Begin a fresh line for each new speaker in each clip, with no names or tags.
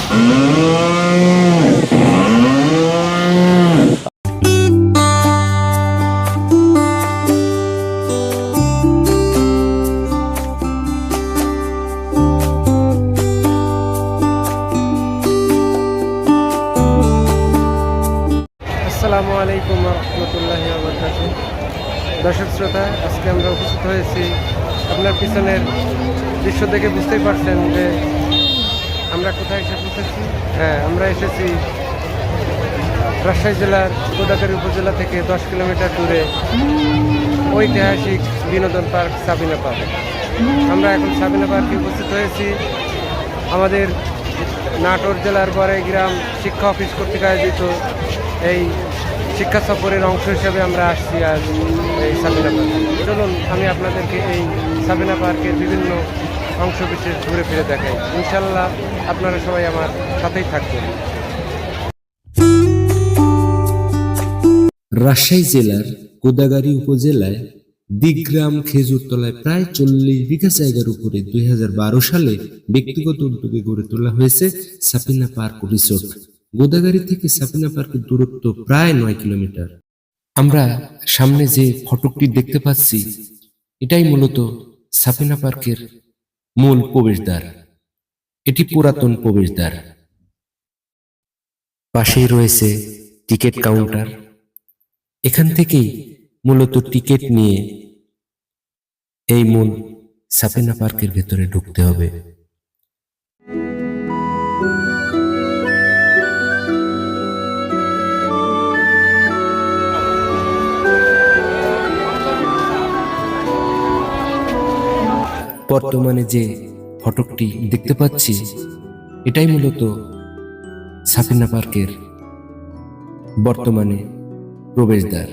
আসসালামু আলাইকুম রহমতুল্লাহি ওয়া বারাকাতুহু। দর্শক শ্রোতা, আজকে আমরা উপস্থিত হয়েছি, আপনার পিছনের দৃশ্য দেখে বুঝতেই পারছেন যে আমরা কোথায় এসে পৌঁছেছি। হ্যাঁ, আমরা এসেছি রাজশাহী জেলার গোদাগাড়ী উপজেলা থেকে 10 কিলোমিটার দূরে ঐতিহাসিক বিনোদন পার্ক সাবিনা পার্ক। আমরা এখন সাবিনা পার্কে উপস্থিত হয়েছি। আমাদের নাটোর জেলার বড়াইগ্রাম শিক্ষা অফিস কর্তৃক আয়োজিত এই শিক্ষা সফরের অংশ হিসেবে আমরা আসছি আজ এই সাবিনা পার্কে। চলুন আমি আপনাদেরকে এই সাবিনা পার্কের বিভিন্ন অংশ বিশেষ ঘুরে ফিরে দেখাই। ইনশাল্লাহ আপনারা সবাই আমার সাথেই থাকবেন।
রাজশাহী জেলার গোদাগাড়ী উপজেলায় দিগ্রাম খেজুরতলায় প্রায় 40 বিঘা জায়গার উপরে 2012 সালে ব্যক্তিগত উদ্যোগে গড়ে তোলা হয়েছে সাবিনা পার্ক রিসোর্ট। গোদাগাড়ী থেকে সাবিনা পার্কের দূরত্ব প্রায় 9 কিলোমিটার। আমরা সামনে যে ফটকটি দেখতে পাচ্ছি, এটাই মূলত সাবিনা পার্কের মূল প্রবেশদ্বার। এটি পুরাতন প্রবেশদ্বার। পাশেই রয়েছে টিকিট কাউন্টার। এখান থেকেই মূলত টিকিট নিয়ে এই মূল সাবিনা পার্কের ভেতরে ঢুকতে হবে। বর্তমানে যে ফটকটি দেখতে পাচ্ছি, এটাই মূলত সাবিনা পার্কের বর্তমানে প্রবেশদ্বার।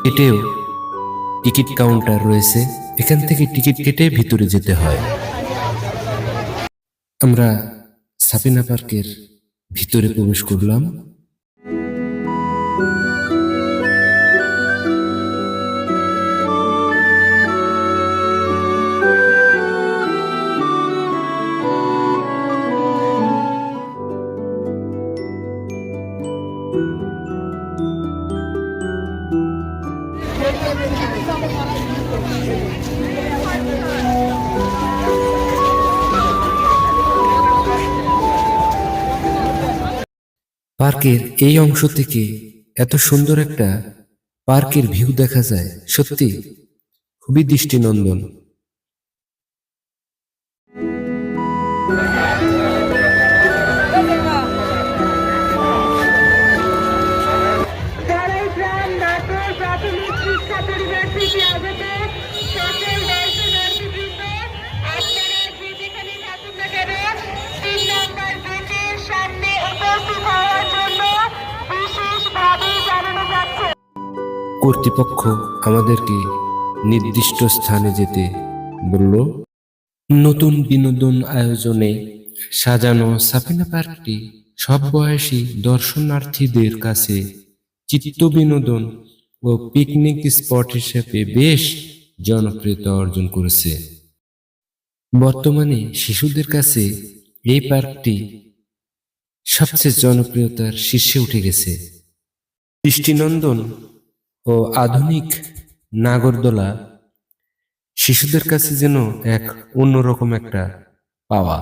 এতেও টিকিট কাউন্টার রয়েছে, এখান থেকে টিকিট কেটে ভিতরে যেতে হয়। আমরা সাবিনা পার্কের ভিতরে প্রবেশ করলাম। পার্কের এই অংশ থেকে এত সুন্দর একটা পার্কের ভিউ দেখা যায়, সত্যি খুবই দৃষ্টিনন্দন। কর্তৃপক্ষ আমাদেরকে নির্দিষ্ট স্থানে যেতে বলল। নতুন বিনোদন আয়োজনে সাজানো সাবিনা পার্কটি সব বয়সী দর্শনার্থীদের কাছে চিত্ত বিনোদন ও পিকনিক স্পট হিসেবে বেশ জনপ্রিয়তা অর্জন করেছে। বর্তমানে শিশুদের কাছে এই পার্কটি সবচেয়ে জনপ্রিয়তার শীর্ষে উঠে গেছে। দৃষ্টিনন্দন ও আধুনিক নাগরদোলা শিশুদের কাছে যেন এক অন্যরকম একটা পাওয়া।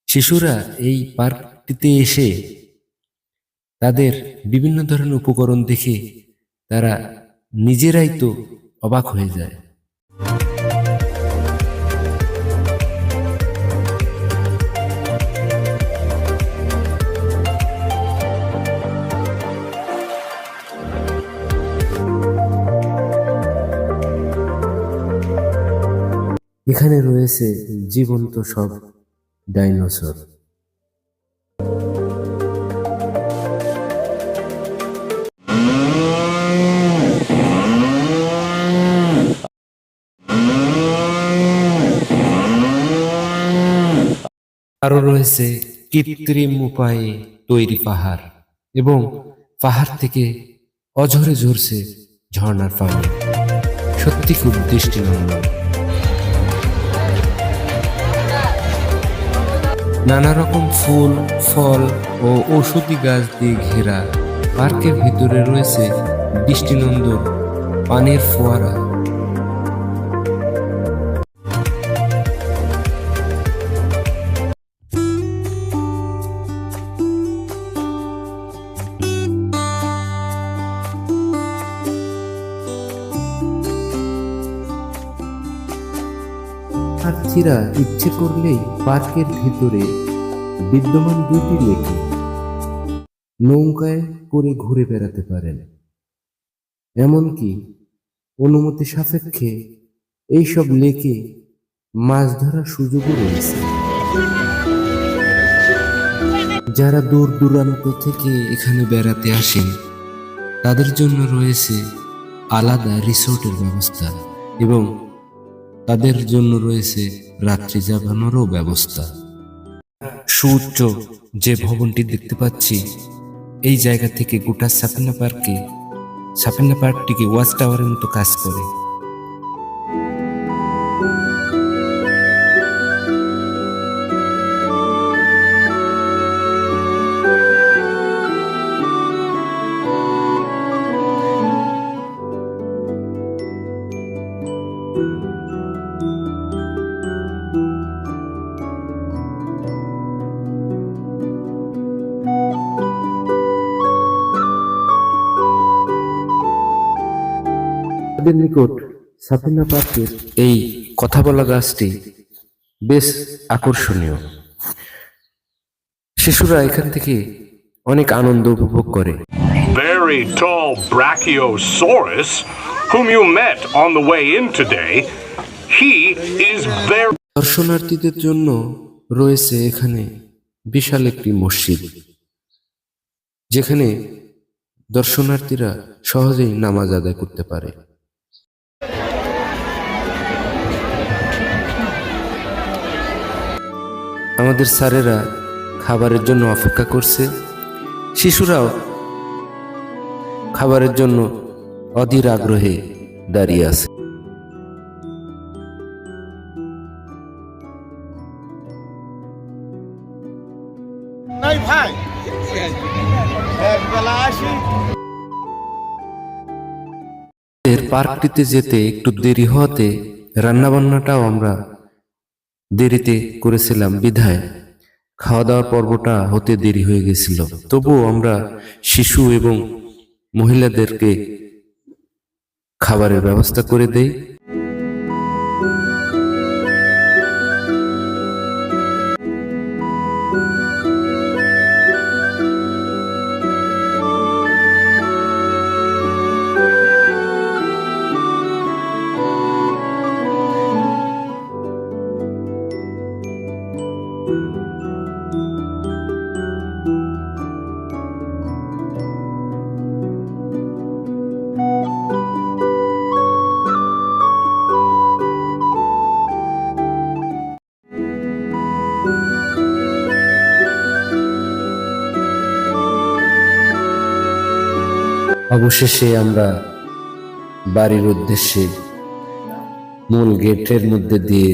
শিশুরা এই পার্কটিতে এসে তাদের বিভিন্ন ধরনের উপকরণ দেখে তারা নিজেরাই তো অবাক হয়ে যায়। এখানে রয়েছে জীবন্ত সব ডাইনোসর। আরো রয়েছে কৃত্রিম উপায়ে তৈরি পাহাড়, এবং পাহাড় থেকে অঝরে ঝরছে ঝর্ণার পানি। সত্যি খুব দৃষ্টিনন্দন। নানা রকম ফুল, ফল ও ঔষধি গাছ দিয়ে ঘেরা পার্কের ভিতরে রয়েছে দৃষ্টিনন্দন পানির ফোয়ারা। প্রার্থীরা ইচ্ছে করলেই পার্কের ভিতরে বিদ্যমান দুটি লেকে নৌকায় করে ঘুরে বেড়াতে পারেন। এমনকি অনুমতি সাপেক্ষে এইসব লেকে মাছ ধরার সুযোগও রয়েছে। যারা দূর দূরান্ত থেকে এখানে বেড়াতে আসেন তাদের জন্য রয়েছে আলাদা রিসোর্টের ব্যবস্থা এবং তাদের জন্য রয়েছে রাত্রি যাপনেরও ব্যবস্থা। সুউচ্চ যে ভবনটি দেখতে পাচ্ছি, এই জায়গা থেকে গোটা সাপিনা পার্কটিকে ওয়াচ টাওয়ারের মতো কাজ করে। নিকট সাপিনা পার্কের এই কথা বলা গাছটি বেশ আকর্ষণীয়। শিশুরা এখান থেকে অনেক আনন্দ উপভোগ করে।
Very tall Brachiosaurus, whom you met on the way in today, he is very...
দর্শনার্থীদের জন্য রয়েছে এখানে বিশাল একটি মসজিদ, যেখানে দর্শনার্থীরা সহজেই নামাজ আদায় করতে পারে। আমাদের স্যারেরা খাবারের জন্য অপেক্ষা করছে, শিশুরাও খাবারের জন্য অধীর আগ্রহে দাঁড়িয়ে আছে। পার্কটিতে যেতে একটু দেরি হতে রান্নাবান্নাটাও আমরা দেরিতে করেছিলাম বিধায় খাওয়া দাওয়ার পর্বটা হতে দেরি হয়ে গেছিল। তবুও আমরা শিশু এবং মহিলাদেরকে খাবারের ব্যবস্থা করে দেই। অবশেষে আমরা বাড়ির উদ্দেশ্যে মূল গেটের মধ্যে দিয়ে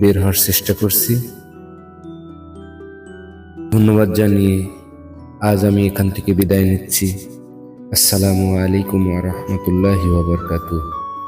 বের হওয়ার চেষ্টা করছি। ধন্যবাদ জানিয়ে আজ আমি এখান থেকে বিদায় নিচ্ছি। আসসালামু আলাইকুম ওয়া রাহমাতুল্লাহি ওয়া বারাকাতুহু।